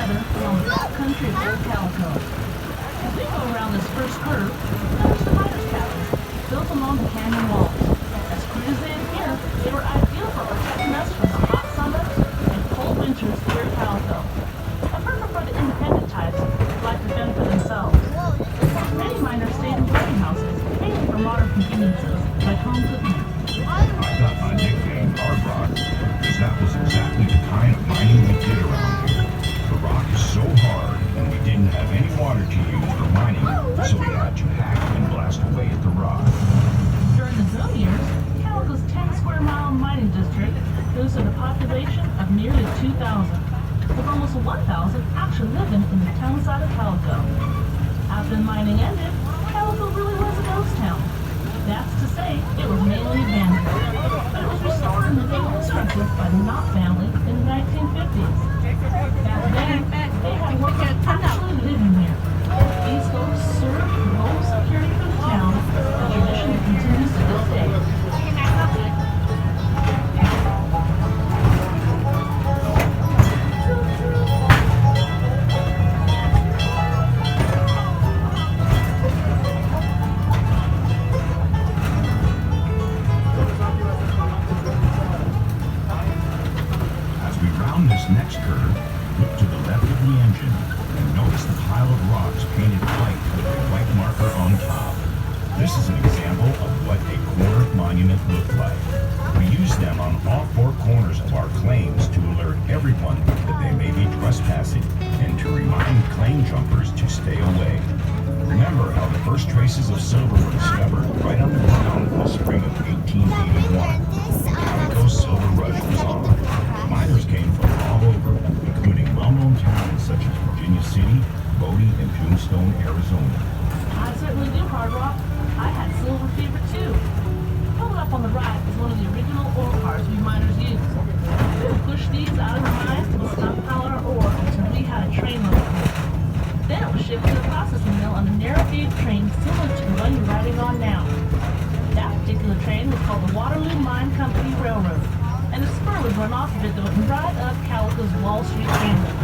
together along the back country of Old Calico. As we go around this first curve, notice the miners' cabins built along the canyon walls. As crude as they appear, they were ideal for protecting us from the hot summers and cold winters here at Calico. And perfect for the independent types who like to fend for themselves. Many miners stayed in boarding houses, mainly for modern conveniences like home cooking. I got my nickname Hard Rock because that was exactly the kind of mining we did around here. The rock is so hard and we didn't have any water to use for mining, so we had to hack and blast away at the rock. During the boom years, Calico's 10 square mile mining district boasted a population of nearly 2,000, with almost 1,000 actually living in the town side of Calico. After the mining ended, Calico really was a ghost town. That's to say, it was mainly abandoned, but it was restored and reconstructed by the Knott family in the 1950s. Back then, they had workers actually living here. These folks served the home security for the town, a tradition that continues to this day. Next curve, look to the left of the engine and notice the pile of rocks painted white with a white marker on top. This is an example of what a corner monument looked like. We use them on all four corners of our claims to alert everyone that they may be trespassing and to remind claim jumpers to stay away. Remember how the first traces of silver were discovered right on the ground in the spring of 1881. The Calico Silver Rush was on. Miners came from all over, including well-known towns such as Virginia City, Bodie, and Tombstone, Arizona. I certainly do, Hard Rock. I had silver fever too. Coming up on the right is one of the original ore cars we miners used. We would push these out of the mines to stockpile our ore until we had a train load of it. Then it was shipped to the processing mill on a narrow gauge train similar to the one you're riding on now. That particular train was called the Waterloo Mine Company Railroad, and a spur would run off of it that would right up Calico's Wall Street train line.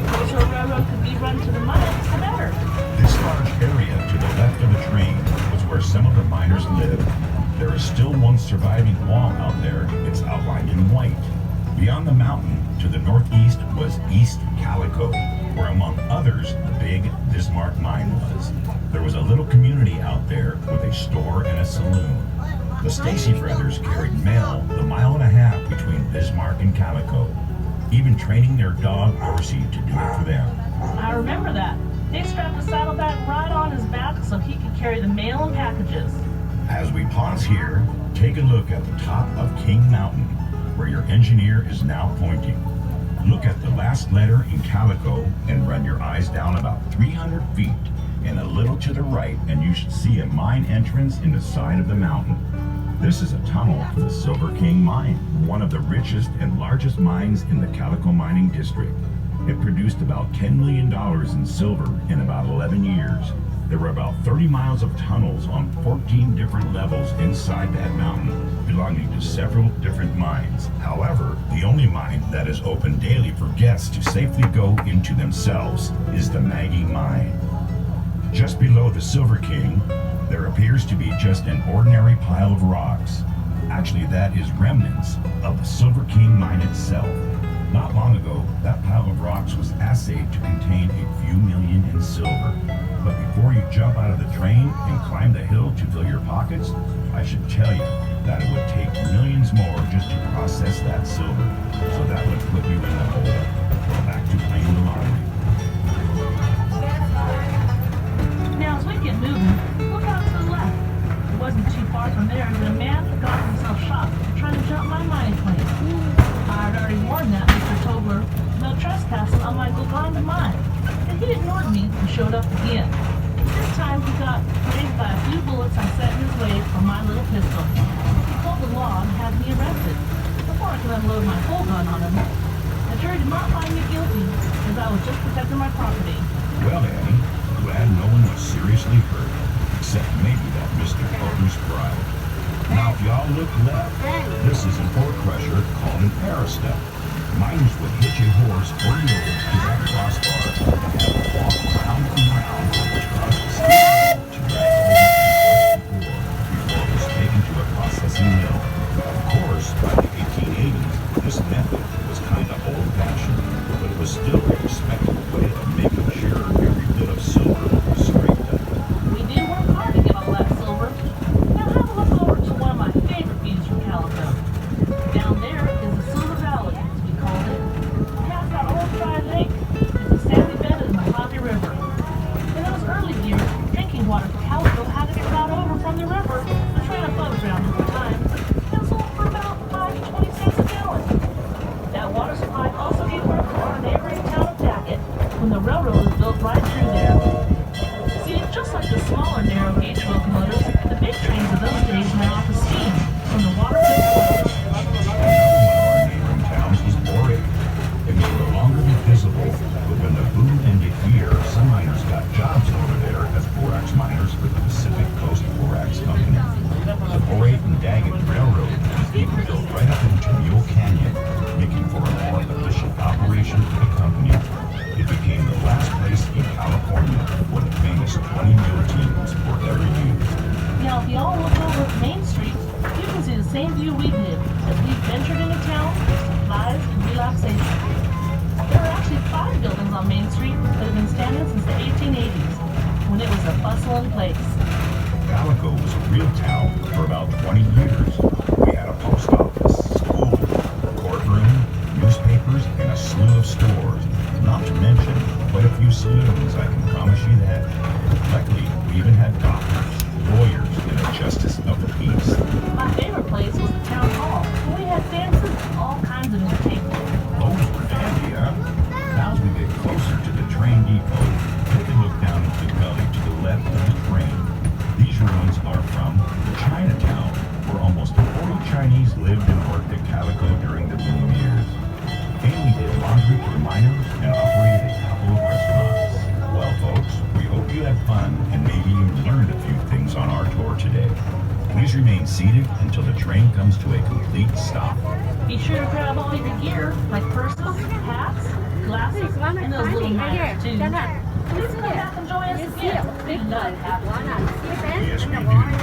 The closer a railroad could be run to the mines, the better. This large area to the left of the train was where some of the miners lived. There is still one surviving wall out there. It's outlined in white. Beyond the mountain to the northeast was East Calico, where among others the big Bismarck mine was. There was a little community out there with a store and a saloon. The Stacy brothers carried mail the mile and a half between Bismarck and Calico, even training their dog Dorsey to do it for them. I remember that. They strapped a saddlebag right on his back so he could carry the mail and packages. As we pause here, take a look at the top of King Mountain, where your engineer is now pointing. Look at the last letter in Calico and run your eyes down about 300 feet and a little to the right, and you should see a mine entrance in the side of the mountain. This is a tunnel for the Silver King mine, one of the richest and largest mines in the Calico mining district. It produced about $10 million in silver in about 11 years. There were about 30 miles of tunnels on 14 different levels inside that mountain, belonging to several different mines. However, the only mine that is open daily for guests to safely go into themselves is the Maggie Mine. Just below the Silver King, there appears to be just an ordinary pile of rocks. Actually, that is remnants of the Silver King mine itself. Not long ago, that pile of rocks was assayed to contain a few million in silver. But before you jump out of the train and climb the hill to fill your pockets, I should tell you that it would take millions more just to process that silver. So that would put you in the hole. Back to playing the lottery. Now, as we get moving, look out to the left. It wasn't too far from there that a man had got himself shot trying to jump my mining claim. I had already warned that Mr. Tobler no trespassing on my Golconda mine, and he ignored me and showed up again. This time he got grazed by a few bullets I set in his way from my little pistol. He pulled the law and had me arrested. Before I could unload my full gun on him, the jury did not find me guilty, as I was just protecting my property. Well, Annie, glad no one was seriously hurt, except maybe that Mr. Tobler's pride. Now, if y'all look left, this is an ore crusher called an aerostep. My miners would hitch a horse or mule to that crossbar and have it walk round and round, which caused the steel to drag over before it was taken to a processing mill. Of course, by the 1880s, this method was kind of old-fashioned, but it was still a respectable way of making sure every bit of silver was scraped up. We did work hard to get all that silver. Now have a look over to one of my favorite views from Calico. Down there is the Silver Valley, as we called it. Past that old dry lake is the sandy bed of the Mojave River. In those early years, drinking water for Calico had to be brought over from the river and ran above ground at the time and sold for about 5 to 20 cents a gallon. That water supply also gave birth to our neighboring town of Daggett when the railroad was built right through there. See, just like the smaller narrow gauge locomotives, the big trains of those days ran off of steam from the water-filled wells. One of our neighboring towns was Borate. It may no longer be visible, but when the boom ended here, some miners got jobs over there as borax miners for the Pacific Coast Borax Company. The Borate and Daggett Railroad was even built right up into Mule Canyon, making for a more efficient operation for the company. It became the last place in California where the famous 20 mule teams were ever used. Now, if you all look over at Main Street, you can see the same view we did as we ventured into town for supplies and relaxation. There are actually 5 buildings on Main Street that have been standing since the 1880s, when it was a bustling place. Calico was a real town for about 20 years. We had a post office, school, courtroom, newspapers, and a slew of stores. Not to mention quite a few saloons, I can promise you that. Luckily, we even had doctors, lawyers, and a justice of the peace. My favorite place was the town hall, where we had dances and all kinds of entertainment. Those were dandy, huh? Now as we get closer to the train depot, take a look down into the gully to the left of the train. These ruins are from the Chinatown, where almost 40 Chinese lived and worked at Calico during the boom years. And we did laundry for miners and operated a couple of restaurants. Well, folks, we hope you had fun and maybe you learned a few things on our tour today. Please remain seated until the train comes to a complete stop. Be sure to grab all your gear, like purses, hats, glasses, and those little knives, too. Please come back and join us again. We love having you. Yes, we do.